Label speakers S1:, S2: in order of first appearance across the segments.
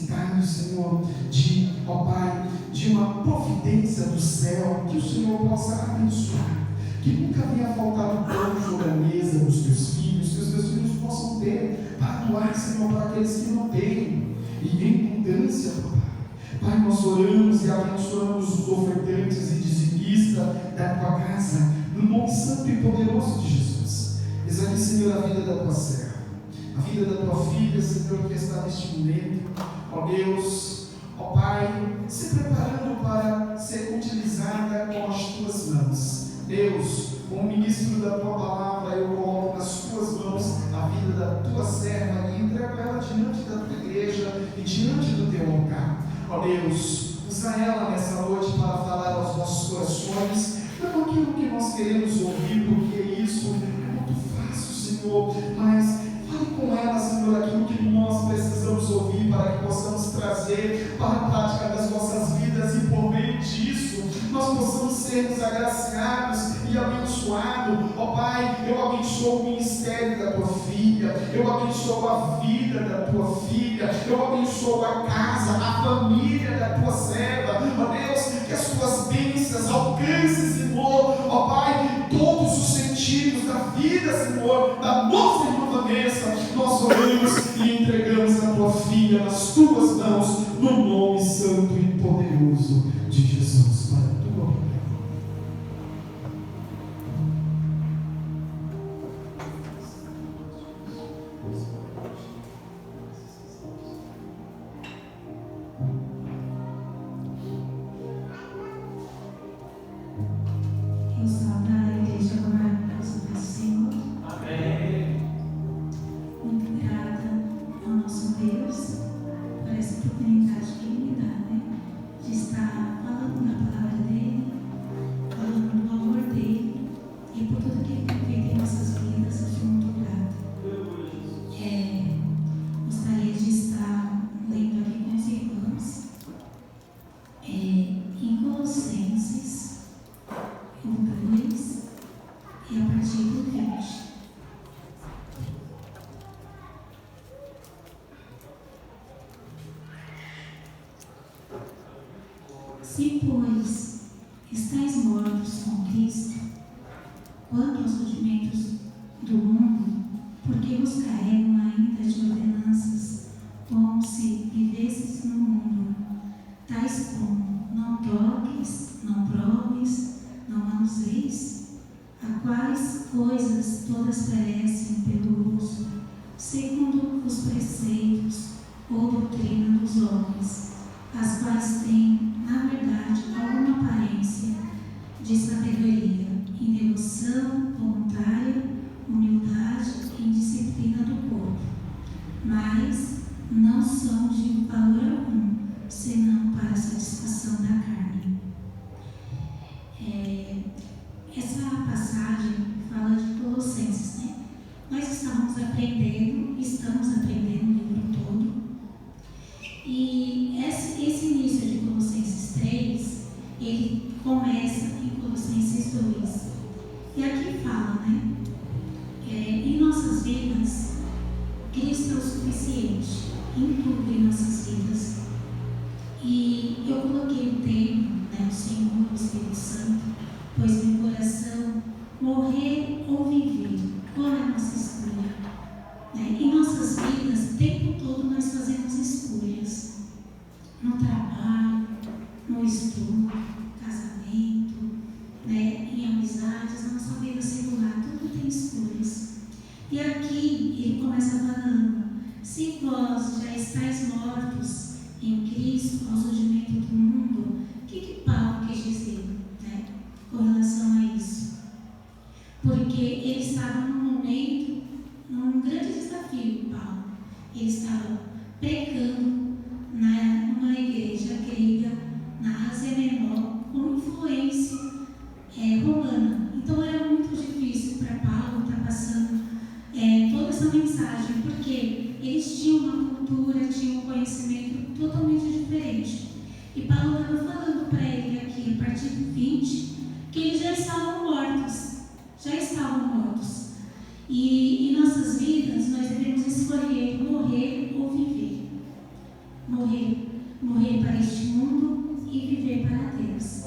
S1: necessitados, Senhor, ó Pai, de uma providência do céu, que o Senhor possa abençoar, que nunca venha faltar o pão sobre a mesa dos teus filhos, que os teus filhos possam ter para doar, Senhor, para aqueles que não têm, e em abundância, Pai, nós oramos e abençoamos os ofertantes e dizimistas da tua casa, no nome santo e poderoso de Jesus. Eis aqui, Senhor, a vida da tua serva, a vida da tua filha, Senhor, que está neste momento, ó Deus, ó Pai, se preparando para ser utilizada com as tuas mãos. Deus, como ministro da tua palavra, eu coloco nas tuas mãos a vida da tua serva e entrego ela diante da tua igreja e diante do teu altar. Ó Deus, usa ela nessa noite para falar aos nossos corações, não aquilo que nós queremos ouvir, porque isso é muito fácil, Senhor, mas fale com ela, Senhor, aquilo que nós precisamos ouvir para que possamos trazer para a prática das nossas vidas, e por meio disso nós possamos sermos agraciados e abençoados. Ó Pai, eu abençoo o ministério da tua filha, eu abençoo a vida da tua filha, eu abençoo a casa, a família da tua serva. Ó Deus, que as tuas bênçãos alcancem, Senhor, ó Pai, todos os sentidos da vida, Senhor, da nossa irmã Vanessa. Nós oramos e entregamos a tua filha nas tuas mãos, no nome santo e poderoso de Jesus, para a tua glória.
S2: Quem sabe a igreja maravilhosa do Senhor.
S3: Amém.
S2: Muito grata ao nosso Deus por essa oportunidade que Ele me dá, né? De estar falando na palavra dEle, falando do amor dEle e por tudo que Ele tem feito em nossas vidas. Eu sou muito grata. Gostaria de estar lendo aqui com os irmãos em Colossenses 1:2 e a partir do 20. Se, pois, estáis mortos com Cristo, quanto aos rudimentos do mundo, porque vos carregam ainda de ordenanças, como se vivesseis no mundo, tais como: não toques, não proves, não manuseis, a quais coisas todas perecem pelo uso, segundo os preceitos ou doutrina dos homens, as quais têm, na verdade, alguma aparência de sabedoria, em devoção voluntária, humildade e disciplina do corpo, mas não são de valor algum, senão para a satisfação da carne. Essa passagem fala de Colossenses, né? Nós estamos aprendendo o livro todo, e esse início de Colossenses 3, ele começa em Colossenses 2, e aqui fala, né? Em nossas vidas, Cristo é o suficiente, em tudo em nossas vidas. E eu coloquei o termo, né, o Senhor, o Espírito Santo, pois meu coração, morrer ou viver, qual é a nossa escolha? Em nossas vidas, o tempo todo nós fazemos escolhas, no trabalho, no estudo, casamento, em amizades, na nossa vida secular, tudo tem escolhas. E aqui ele começa falando: se vós já estáis mortos em Cristo, ao surgimento do mundo, o que Paulo quis dizer, com relação a isso? Porque ele estava num grande desafio, Paulo. Ele estava pregando numa igreja grega, na Ásia Menor, com influência romana. Então era muito difícil para Paulo estar passando toda essa mensagem, porque eles tinham uma cultura, tinham um conhecimento totalmente diferente. E Paulo estava falando para ele aqui, a partir do 20, que eles já estavam mortos. E em nossas vidas, nós devemos escolher morrer ou viver. morrer para este mundo e viver para Deus.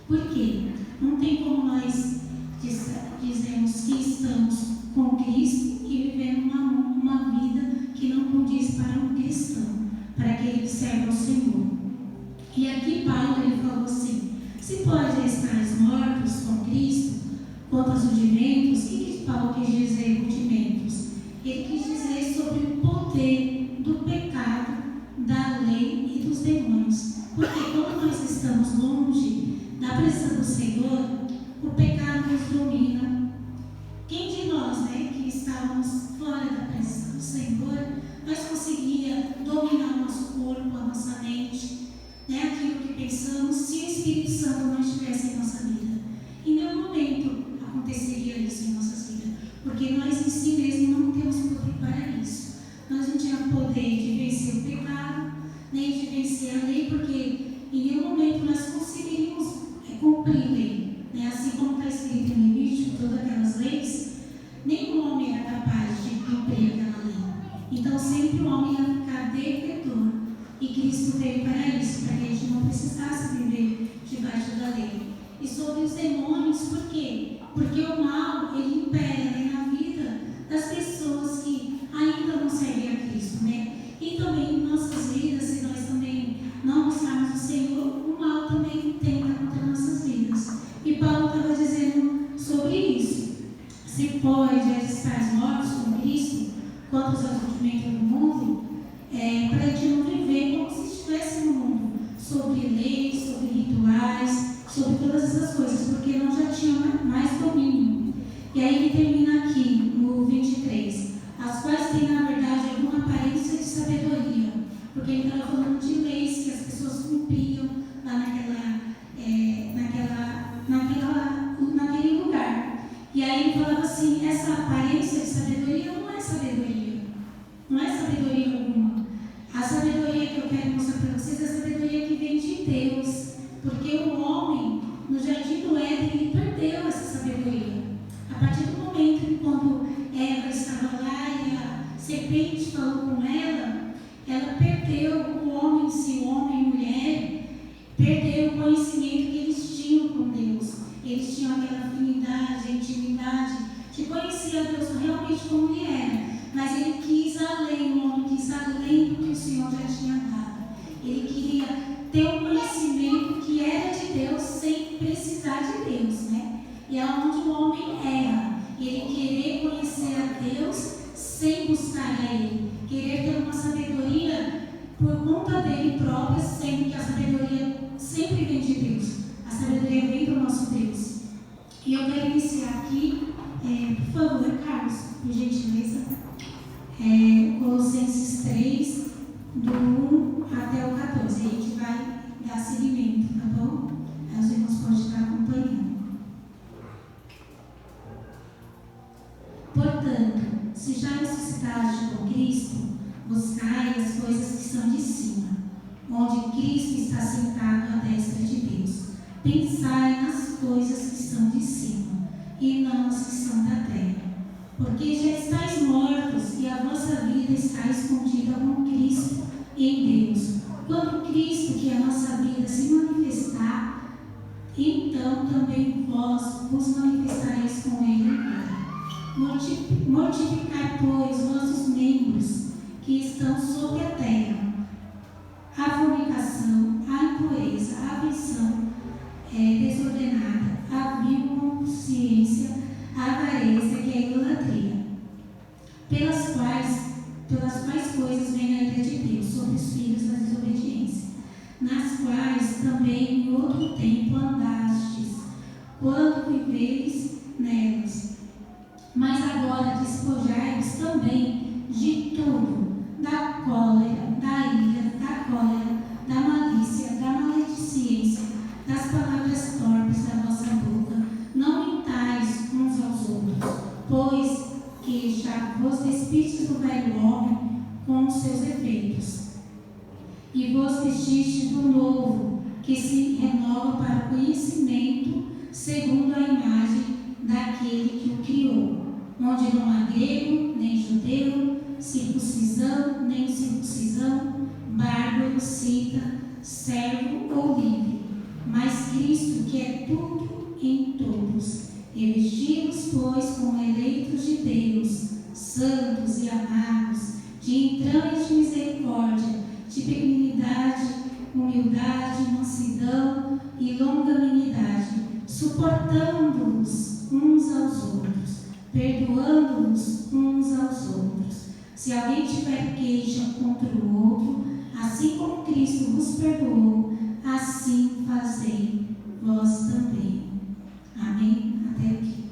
S2: Por quê? Não tem como nós dizermos que estamos com Cristo e vivendo uma vida que não condiz para um cristão, para aquele que serve ao Senhor. E aqui Paulo ele falou assim: se pode estar mortos com Cristo, quanto aos rudimentos, o que Paulo quis dizer rudimentos? Ele quis dizer sobre o poder do pecado, da lei e dos demônios. Porque quando nós estamos longe da presença do Senhor, o pecado nos domina. Quem de nós, que estávamos fora da presença do Senhor, nós conseguia dominar o nosso corpo, a nossa mente, aquilo que pensamos, se o Espírito Santo não estivesse em nossa vida? Em nenhum momento aconteceria isso em nossas vidas, porque nós em si mesmos não temos poder para isso. Nós não tínhamos poder de vencer o pecado, nem de vencer a lei, porque em nenhum momento nós conseguiríamos cumprir a lei. Assim como está escrito em Levítico, todas aquelas leis, nenhum homem era capaz de cumprir aquela lei. Então sempre o homem ia ficar devedor. E Cristo veio para isso, para que a gente não precisasse viver debaixo da lei. E sobre os demônios, por quê? Porque o mal, ele impera na vida das pessoas que ainda não servem a Cristo, E também em nossas vidas, se nós também não buscarmos o Senhor, o mal também tenta contra nossas vidas. E Paulo estava dizendo sobre isso. Se pode estar mortos com Cristo, quanto aos rudimentos do mundo, para a gente não viver como se estivesse no mundo, sobre leis, sobre rituais, sobre todas essas coisas, porque nós já tínhamos mais domínio. E aí ele termina aqui, no 23, as quais têm, na verdade, alguma aparência de sabedoria, porque ele estava falando de leis que as pessoas cumpriam lá naquele lugar. E aí ele falava assim: essa aparência de sabedoria não é sabedoria, não é sabedoria alguma. A sabedoria que eu quero mostrar para vocês é a sabedoria que vem de Deus, porque o homem, no jardim do Éden, ele perdeu essa sabedoria. A partir do momento em quando Eva estava lá e a serpente falou com ela perdeu o homem em si, o homem e mulher, perdeu o conhecimento que eles tinham com Deus. Eles tinham aquela afinidade, intimidade, de conhecer a Deus realmente como ele era. Mas ele quis além, o homem quis além do que o Senhor já tinha dado. Ele queria ter um conhecimento que era de Deus sem precisar de Deus, E é onde o homem erra. Ele querer conhecer a Deus sem buscar a Ele. Querer ter uma sabedoria por conta dele própria, sendo que a sabedoria sempre vem de Deus. A sabedoria vem do nosso Deus. E eu quero iniciar aqui, por favor, Carlos, por gentileza, Colossenses 3, do 1 até o 14. A gente vai dar seguimento, tá bom? Aí os irmãos podem estar acompanhando. Portanto, se já ressuscitaste com Cristo, buscai as coisas que são de cima, onde Cristo está sentado à destra de Deus. Pensai nas coisas que são de cima, e não as que são da terra. Porque já estáis mortos, e a vossa vida está escondida com Cristo em Deus. Quando Cristo, que é a nossa vida, se manifestar, então também vós vos manifestareis com Ele em glória. Mortificai, pois, vossos membros que estão sobre a terra: a fornicação, a impureza, a afeição desordenada, a vil consciência, a avareza, que é a idolatria, pelas quais coisas vem a ira de Deus sobre os filhos da desobediência, nas quais também em outro tempo andastes, quando viveis nelas. Mas agora despojai-vos também de tudo, da cólera, da ira, da malícia, da maledicência, das palavras torpes da vossa boca. Não mentais uns aos outros, pois que já vos despistes do velho homem com os seus efeitos, e vos vestistes do novo, que se renova para o conhecimento segundo a imagem daquele que o criou, onde não há grego nem judeu, circuncisão nem incircuncisão, cita servo ou livre, mas Cristo que é tudo em todos. Elegimos, pois, como eleitos de Deus, santos e amados, de entranhas de misericórdia, de benignidade, humildade, mansidão e longanimidade, suportando-nos uns aos outros, perdoando-nos uns aos outros. Se alguém tiver queixa contra o outro, assim como Cristo vos perdoou, assim fazei vós também. Amém? Até aqui.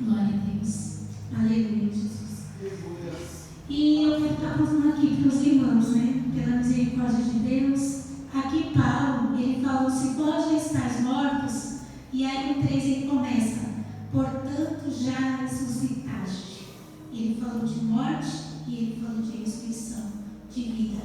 S2: Glória a Deus. Aleluia, Jesus. E eu quero estar passando aqui para os irmãos, né? Pela misericórdia de Deus. Aqui Paulo, ele falou, se vós já estáis mortos, e aí no 3 ele começa, portanto já ressuscitaste. Ele falou de morte e ele falou de ressurreição, de vida.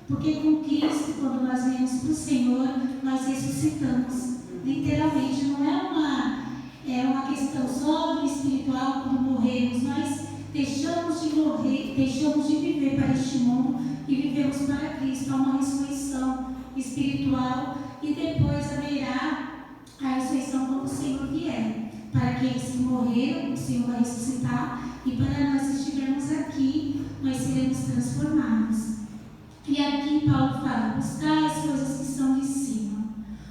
S2: Porque com Cristo, quando nós viemos para o Senhor, nós ressuscitamos. Literalmente, não é uma questão só do espiritual quando morremos. Nós deixamos de morrer, deixamos de viver para este mundo e vivemos para Cristo. Há uma ressurreição espiritual e depois haverá a ressurreição quando o Senhor vier. Para aqueles que morreram, o Senhor vai ressuscitar, e para nós que estivermos aqui, nós seremos transformados. E aqui Paulo fala, buscar as coisas que são de cima.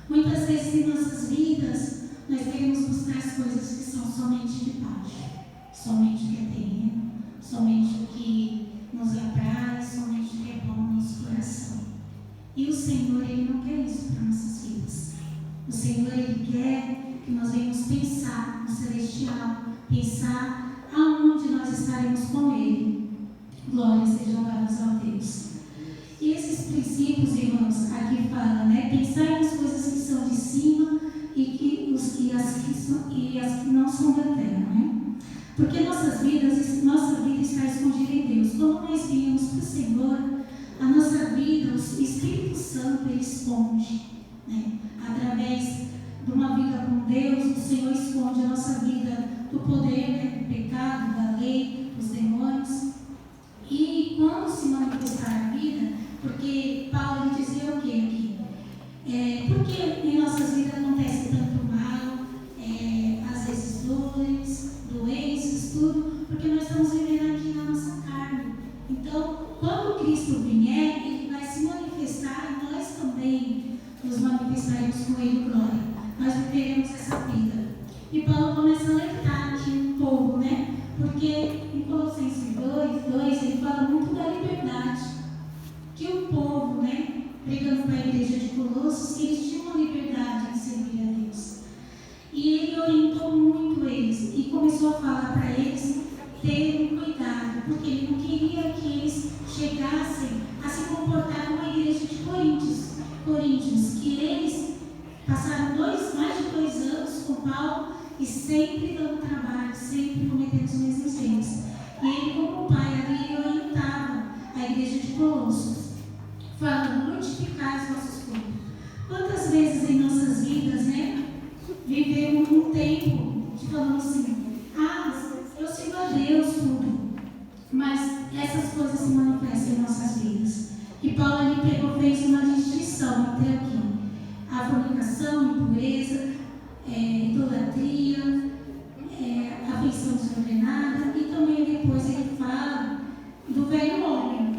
S2: Muitas vezes em nossas vidas, nós queremos buscar as coisas que são somente de baixo, somente o que é terreno, somente o que nos apraz, somente o que é bom no nosso coração. E o Senhor, Ele não quer isso para nossas vidas. O Senhor, Ele quer que nós venhamos pensar no celestial, pensar aonde nós estaremos com Ele. Glórias sejam dadas a Deus. E esses princípios, irmãos, aqui fala, né? Pensar nas coisas que são de cima e as que não são da terra, né? Porque nossa vida está escondida em Deus. Quando nós viemos para o Senhor, a nossa vida, o Espírito Santo, Ele esconde, né? Através de uma vida com Deus, o Senhor esconde a nossa vida do poder, né? Do pecado, da lei, dos demônios. E quando se manifestar a vida, porque Paulo ele dizia o que aqui? Porque em nossas vidas acontece tanto mal, às vezes dores, doenças, tudo, porque nós estamos vivendo aqui na nossa carne. Então, quando Cristo vier, Ele vai se manifestar e nós também nos manifestaremos com Ele, glória. Nós viveremos essa vida. E Paulo começa a alertar aqui um pouco, né? Porque em Colossenses 2, ele fala muito da liberdade. Que o povo, né, pregando para a igreja de Colossos, que eles tinham uma liberdade de servir a Deus. E ele orientou muito eles e começou a falar para eles terem cuidado, porque ele não queria que eles chegassem a se comportar como a igreja de Coríntios, que eles passaram mais de 2 anos com Paulo e sempre dando trabalho, sempre cometendo os mesmos erros. E ele, como pai, ali ele orientava a igreja de Colossos, falando, multiplicar os nossos corpos. Quantas vezes em nossas vidas, né, vivemos um tempo de falando assim, eu sirvo a Deus tudo, mas essas coisas se manifestam em nossas vidas. E Paulo ele fez uma distinção entre aqui, a fornicação, impureza, idolatria, afeição desordenada, e também depois ele fala do velho homem.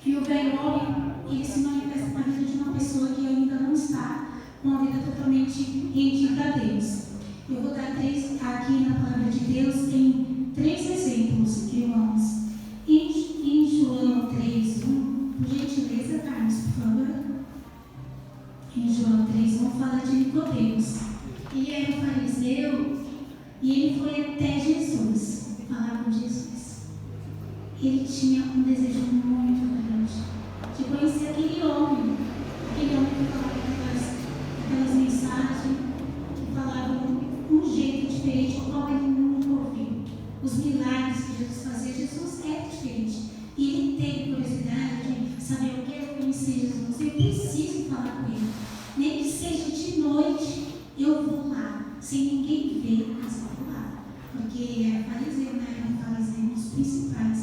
S2: E o velho homem, ele se manifesta na vida de uma pessoa que ainda não está com a vida totalmente rendida a Deus. Eu vou dar aqui na palavra de Deus, tem 3 exemplos, irmãos. Em João 3:1, por gentileza, Carlos, por favor. Em João 3:1 fala de Nicodemos. Ele era um fariseu e ele foi até Jesus, falar com Jesus. Ele tinha um desejo muito grande de conhecer aquele homem que falava aquelas mensagens, que falavam um jeito diferente, o qual ele nunca ouviu. Os milagres que Jesus fazia, Jesus é diferente. E ele teve curiosidade de saber o que é conhecer Jesus. Eu preciso falar com ele. Nem que seja de noite, eu vou lá, sem ninguém ver, mas eu vou lá. Porque era fariseu, né? Era um fariseu, um dos principais.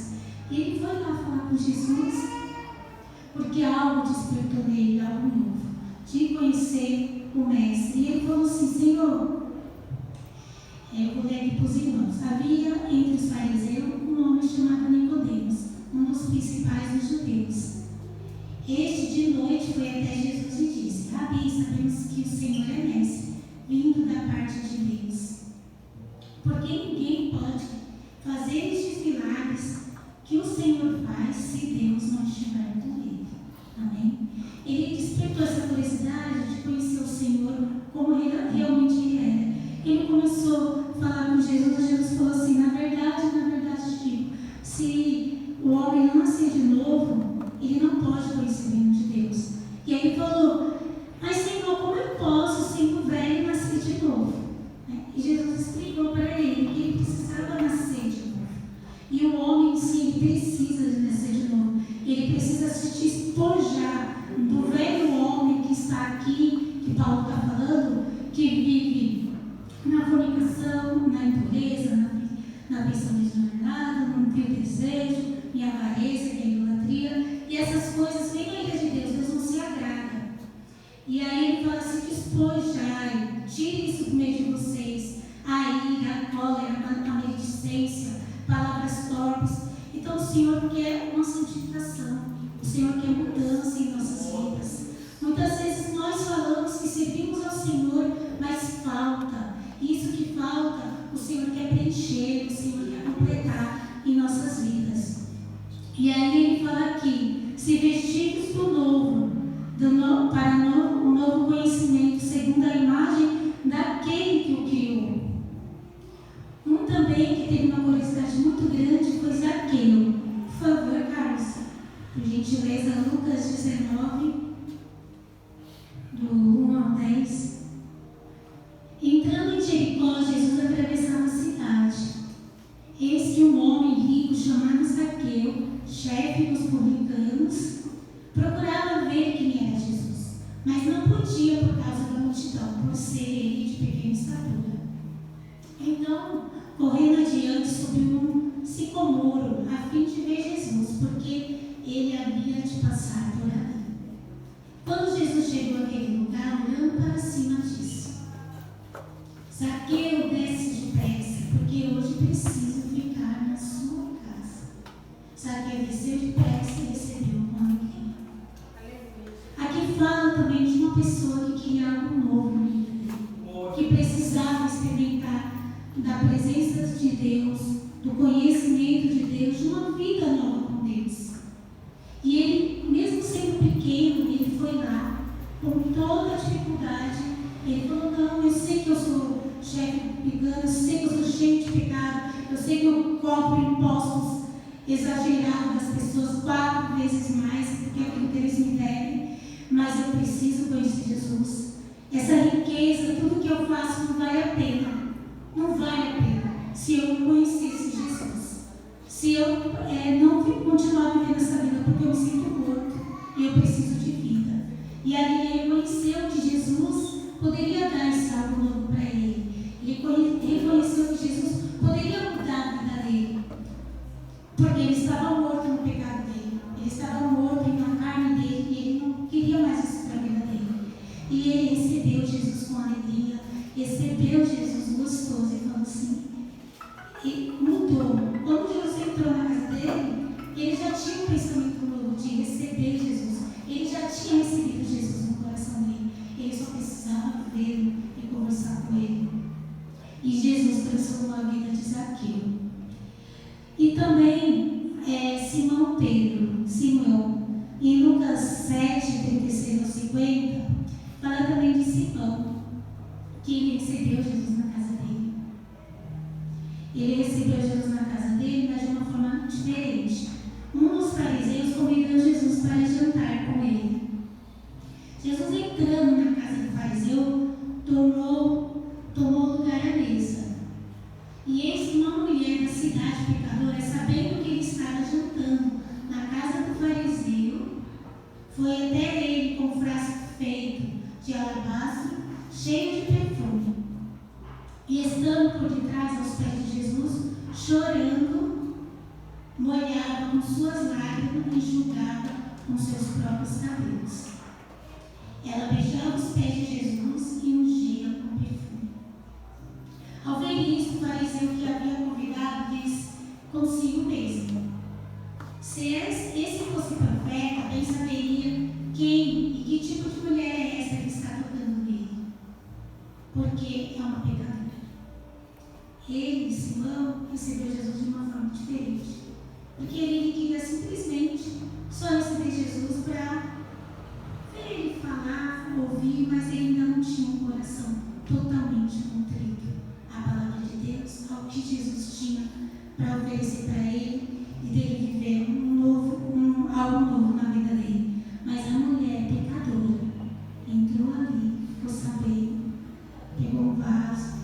S2: E ele foi lá falar com Jesus. porque algo despertou nele, algo novo, de conhecer o Mestre. E ele falou assim: Senhor, eu vou ler aqui para os irmãos. Havia entre os fariseus um homem chamado Nicodemos, um dos principais dos judeus. Este de noite foi até Jesus e disse: Rabi, sabemos que o Senhor é mestre, vindo da parte de Deus. Porque ninguém pode fazer estes milagres que o Senhor faz se Deus não estiver com ele. Amém? Ele despertou essa curiosidade de conhecer o Senhor como realmente ele era. Ele começou a falar com Jesus, e Jesus falou assim: na verdade, digo, se o homem não nascer de novo, ele não pode conhecer o reino de Deus. E aí ele falou: mas Senhor, como eu posso, sendo velho, nascer de novo? E Jesus explicou para ele que ele precisava nascer de novo. E o homem, sim, ele precisa de nascer de novo. Ele precisa se despojar do velho homem que está aqui, que Paulo está falando, que vive na fornicação, na impureza, na pensão desnornada, no vil desejo, em avareza, em idolatria. E essas coisas vêm da ira de Deus, Deus não se agrada. E aí ele fala: se despojai, tire isso do meio de vocês, a ira, a cólera, a maledicência, palavras torpes. Então o Senhor quer uma santificação, o Senhor quer mudança em nossas vidas. Muitas vezes nós falamos que servimos ao Senhor, mas falta. Isso que falta, o Senhor quer preencher, o Senhor quer completar em nossas vidas. E aí ele fala aqui: se vestidos do novo, para um novo conhecimento, segundo a imagem daquele que o criou. Um também que teve uma curiosidade muito grande foi Zaqueu. Por favor, Carlos, por gentileza, Lucas 19, do 1 ao 10. Entrando em Jericó, Jesus atravessava a cidade. Eis que um homem rico chamado Zaqueu, chefe dos publicanos, procurava ver quem era Jesus, mas não podia por causa da multidão, por ser ele de pequena estatura. Então, correndo adiante, subiu um sicomoro, a fim de ver Jesus, porque ele havia de passar por ali. Quando Jesus chegou àquele lugar, olhando para cima, disse: Zaqueu, desce depressa, porque hoje preciso ficar na sua casa. Zaqueu desceu depressa e recebeu com alegria. Aqui fala também de uma pessoa que queria algo novo na vida dele, que precisava experimentar da presença de Deus, do conhecimento de Deus, de uma vida nova com Deus. E ele, mesmo sendo pequeno, ele foi lá, com toda a dificuldade. Ele falou: não, eu sei que eu sou chefe publicano, eu sei que eu sou cheio de pecado, eu sei que eu cobro impostos exagerados das pessoas 4 vezes mais do que aquilo que eles me devem, mas eu preciso conhecer Jesus. Essa riqueza, tudo que eu faço não vale a pena. Não vale a pena se eu não conhecesse Jesus. Se eu não continuar vivendo essa vida, porque eu me sinto morto e eu preciso de vida. E ali ele conheceu que Jesus poderia dar esse algo novo para ele. Ele reconheceu que Jesus poderia mudar a vida dele, porque ele estava morto no pecado dele, ele estava morto na carne dele e ele não queria mais isso para a vida dele. E ele recebeu Jesus com alegria, recebeu Jesus gostoso e falou assim, e mudou. Quando Jesus entrou na casa dele, ele já tinha um pensamento novo de receber Jesus, ele já tinha recebido Jesus no coração dele, ele só precisava vê-lo e conversar com ele. E Jesus transformou a vida de Zaqueu. E também Simão Pedro, Simão, em Lucas 7, 36 a 50, fala também de Simão, que ele recebeu Jesus na casa dele. Ele recebeu Jesus na casa dele, mas de uma forma diferente. Um dos fariseus convidou Jesus para jantar com ele. Jesus, entrando na casa do fariseu, tomou lugar à mesa. E eis que uma mulher da cidade pecadora, sabendo que ele estava jantando na casa do fariseu, foi até ele com um frasco feito de alabastro, cheio de perfume. E estando por detrás aos pés de Jesus, chorando, molhava com suas lágrimas e enxugava com seus próprios cabelos. Ela beijava os pés de Jesus e ungia com perfume. Ao ver isso, o fariseu que havia convidado disse consigo mesmo: se esse fosse profeta, bem saberia quem e que tipo de mulher é essa que está tocando nele, porque é uma pecadora. Ele, Simão, recebeu Jesus de uma forma diferente, porque ele queria simplesmente só receber Jesus para ver ele falar, ouvir, mas ele ainda não tinha um coração totalmente contrito à palavra de Deus, ao que Jesus tinha para oferecer para ele e dele viver algo novo na vida dele. Mas a mulher pecadora entrou ali, ficou sabendo, pegou um vaso,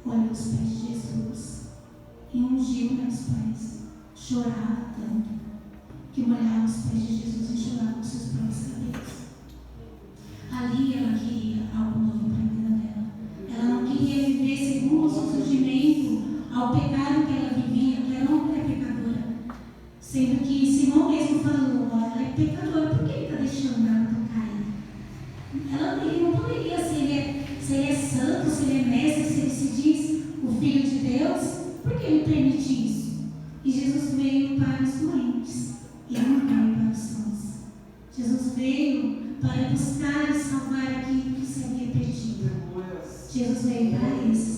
S2: olhou os pés de Jesus e ungiu meus pés. Chorava tanto que molhava os pés de Jesus e chorava com seus próprios cabelos. Ali ela queria algo novo para a vida dela. Ela não queria viver segundo o surgimento ao pecado que ela vivia, que era uma mulher pecadora. Sendo que Simão mesmo falou: ela é pecadora, por que ele está deixando ela tocar ele? Ele não poderia, se ele é santo, se ele é mestre, se ele se diz o Filho de Deus, por que ele permite isso? E Jesus veio para os doentes, ele não veio para os sãos. Jesus veio para buscar e salvar aquilo que se havia perdido. Jesus veio para isso.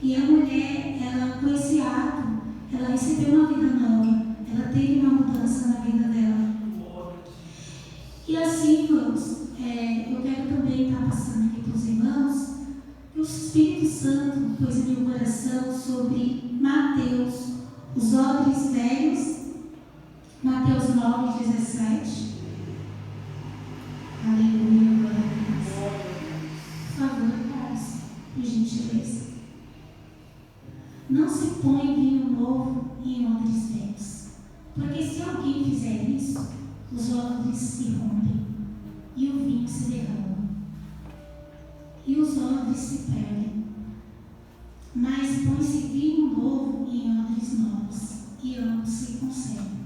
S2: E a mulher, ela, com esse ato, ela recebeu uma vida nova, ela teve uma mudança na vida dela. E assim, irmãos, eu quero também estar passando aqui para os irmãos que o Espírito Santo pôs em meu coração sobre Mateus, os odres velhos, Mateus 9:17. Aleluia, glória a Deus. Por favor, Carlos, por gentileza. Não se põe vinho novo em odres velhos, porque se alguém fizer isso, os odres se rompem e o vinho se derrama, e os odres se perdem. Mas põe-se vinho novo em odres novos, e ambos se conservam.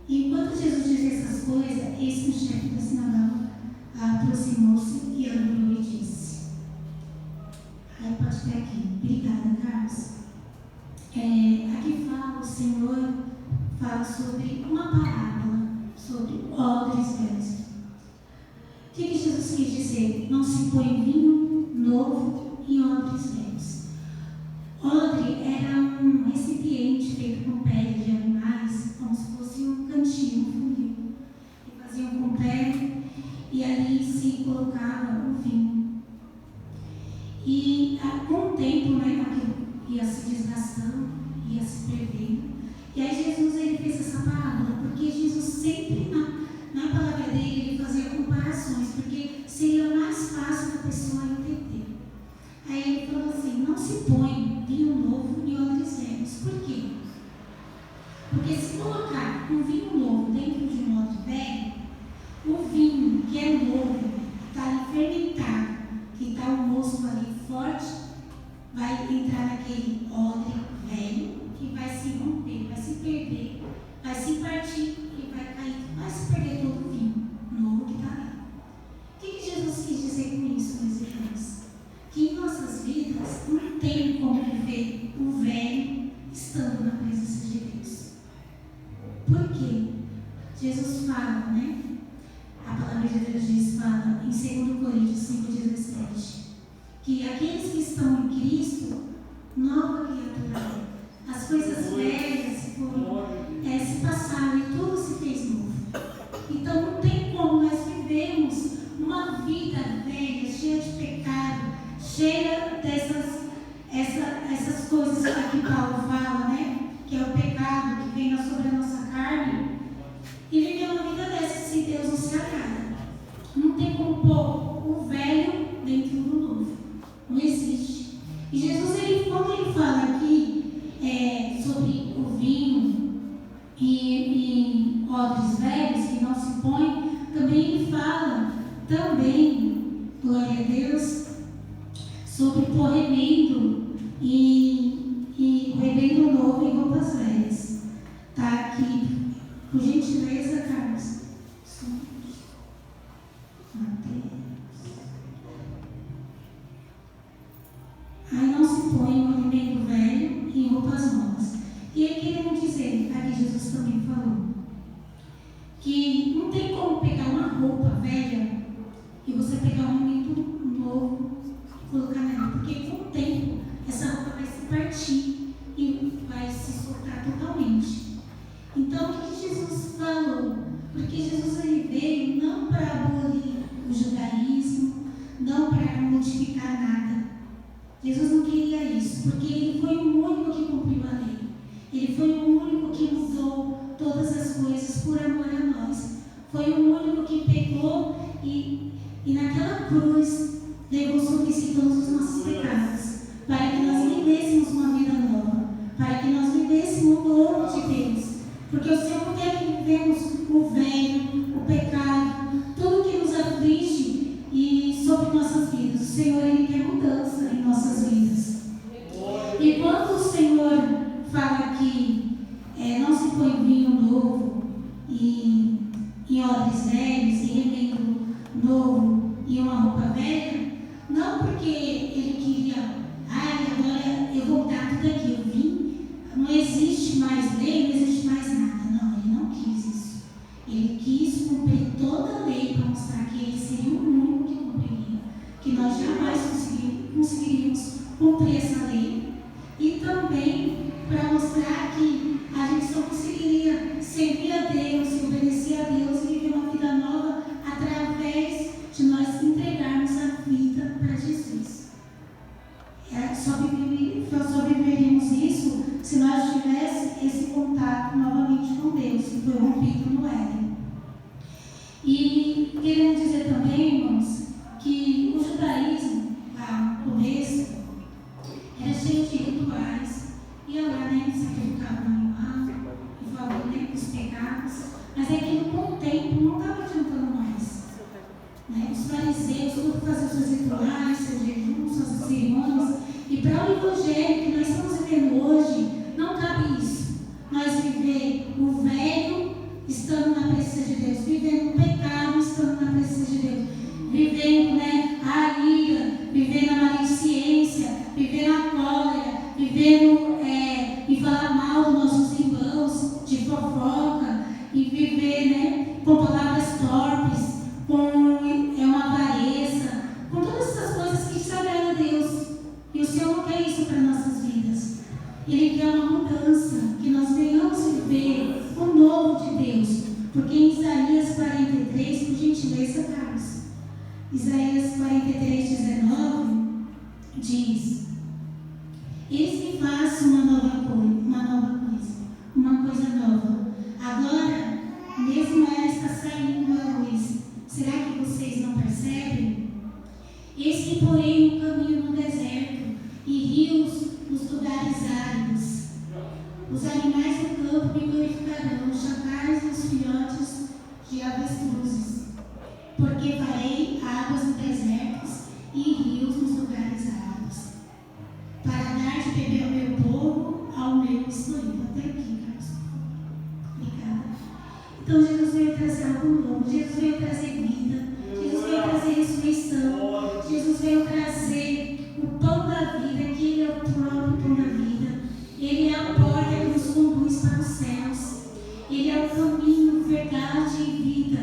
S2: E enquanto Jesus dizia essas coisas, eis que o chefe da sinagoga aproximou-se e olhou e disse: aí pode ficar aqui. Obrigada, Carlos. Aqui fala, o Senhor fala sobre uma parábola, sobre odres velhos. O que Jesus quis dizer? Não se põe vinho novo em odres velhos. Odre era um recipiente feito com pele de animais, como se fosse um cantinho, um funil, que faziam com pele e ali se colocava o vinho. E com o tempo, aquilo ia se desgastando, ia se perdendo. E aí Jesus ele fez essa parábola, porque Jesus sempre na palavra dele ele fazia comparações, porque seria mais fácil da pessoa entender. Aí ele falou assim: não se põe vinho novo em odres velhos. Por quê? Porque se colocar um vinho novo dentro de um odre velho, o vinho que é novo, que está ali fermentado, que está o mosto ali forte, vai entrar naquele odre velho, que vai se romper, vai se perder, vai se partir e vai cair, vai se perder todo o vinho novo que está ali. O que Jesus quis dizer com isso, meus irmãos? Que em nossas vidas não tem como viver o velho estando na presença de Deus. Por quê? Jesus fala, a palavra de Deus fala em 2 Coríntios 5:17, que aqueles que estão em Cristo, nova criatura, as coisas velhas se passaram e tudo se fez novo. Então não tem como nós vivermos uma vida velha, cheia de pecado, cheia essas coisas que Paulo fala, que é o pecado que vem sobre a nossa carne, e viver uma vida dessa se Deus não se agrada. Não tem como pôr o velho dentro do novo. Não existe. E Jesus, quando ele fala aqui sobre o vinho e odres velhos que não se põe, também ele fala, glória a Deus, sobre pôr remendo e remendo novo em roupas velhas. Está aqui Por gentileza, Carlos. Mateus. Aí não se põe o alimento velho em roupas novas. E aí queremos dizer, aqui Jesus também falou, que não tem como pegar uma roupa velha e você pegar um alimento novo e colocar nela, porque com o tempo essa roupa vai se partir e vai se soltar totalmente. Então o que Jesus falou? Porque Jesus ele veio não para abolir o judaísmo, não para modificar nada. Jesus não queria isso, porque ele foi o único que cumpriu a lei. Ele foi o único que mudou todas as coisas por amor a nós. Foi o único que pegou e naquela cruz levou sobre si todos os nossos pecados, para que nós vivêssemos uma vida nova, para que nós vivêssemos o novo de Deus. Porque o Senhor não quer que vivemos o velho, o pecado, tudo que nos aflige e sobre nossas vidas. O Senhor ele quer mudança em nossas vidas. E quando o Senhor fala que não se põe vinho novo em odres velhos, e remendo novo e uma roupa velha, não porque ele queria, agora eu vou dar tudo aqui, eu vim, não existe mais lei, não existe mais nada. Não, ele não quis isso. Ele quis cumprir toda a lei para mostrar que ele seria o único que cumpriria, que nós jamais conseguiríamos cumprir essa lei. E também para mostrar que a gente só conseguiria servir a Deus, obedecer a Deus e viver uma vida nova através de nós entregarmos a vida para Jesus. Só viveríamos isso se nós tivéssemos esse contato novamente com Deus, que foi rompido no Éden. E queremos dizer também, irmãos, que o judaísmo, lá no começo, era cheio de rituais, ia lá, né, sacrificava um animal, em favor, né, dos pecados, mas é que com o tempo não estava adiantando mais. Né? Os fariseus, tudo faziam seus rituais, seus jejuns, suas cerimônias, e para o evangelho que nós estamos vivendo hoje, não cabe isso. Nós viver o velho estando na presença de Deus, vivendo o pecado estando na presença de Deus, vivendo, né, a ira, vivendo a maledicência, vivendo a cólera, vivendo e falar mal dos nossos irmãos, de fofoca, e viver, né, com palavras torpes, com uma avareza, com todas essas coisas que desagradam a Deus. E o Senhor não quer isso para nossas vidas. Ele quer uma mudança, que nós venhamos viver o novo de Deus. Porque em Isaías 43, por gentileza, Carlos, Isaías 43, 19, diz: eis que faço uma coisa nova. Agora, mesmo ela está saindo à luz. Será que vocês não percebem? Eis que porém um caminho no deserto e rios nos lugares áridos. Os animais do campo me glorificarão, os chacais e os filhotes de avestruzes. Porque farei águas no deserto e rios nos lugares áridos, para dar de beber ao meu povo, ao meu escolhido. Até aqui, Carlos. Obrigada. Então Jesus veio trazer algo novo, Jesus veio trazer vida, Jesus veio trazer ressurreição, Jesus veio trazer o pão da vida, que Ele é o próprio pão da vida. Ele é a porta que nos conduz para os céus. Ele é o caminho, verdade e vida.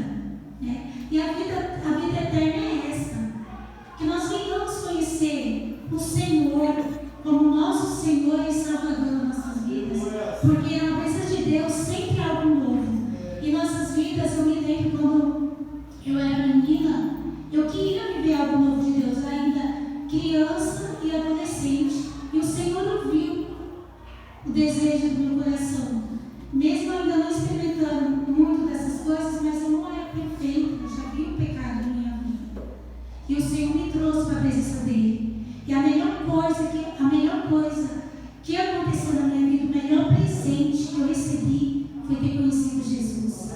S2: Né? E a vida eterna é esta: que nós venhamos conhecer o Senhor como nosso Senhor e Salvador nas nossas vidas. Porque na presença de Deus sempre há algo novo. Em nossas vidas, eu me lembro quando eu era menina, eu queria viver algo novo de Deus, ainda criança e adolescente. E o Senhor ouviu o desejo do meu coração. Mesmo ainda não experimentando muito dessas coisas, mas eu não era perfeita, eu já vi o pecado na minha vida. E o Senhor me trouxe para a presença dEle. E a melhor coisa que aconteceu na minha vida, o melhor presente que eu recebi foi ter conhecido Jesus.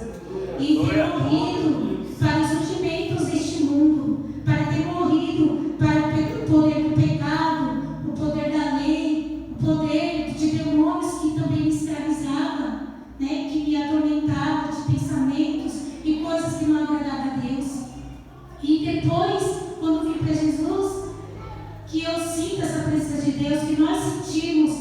S2: E ter morrido para os rudimentos deste mundo, para ter morrido para o poder do pecado, o poder da lei, o poder de demônios que também me escravizava, né, que me atormentava, pensamentos e coisas que não agradavam a Deus. E depois, quando vim para Jesus, que eu sinto essa presença de Deus, que nós sentimos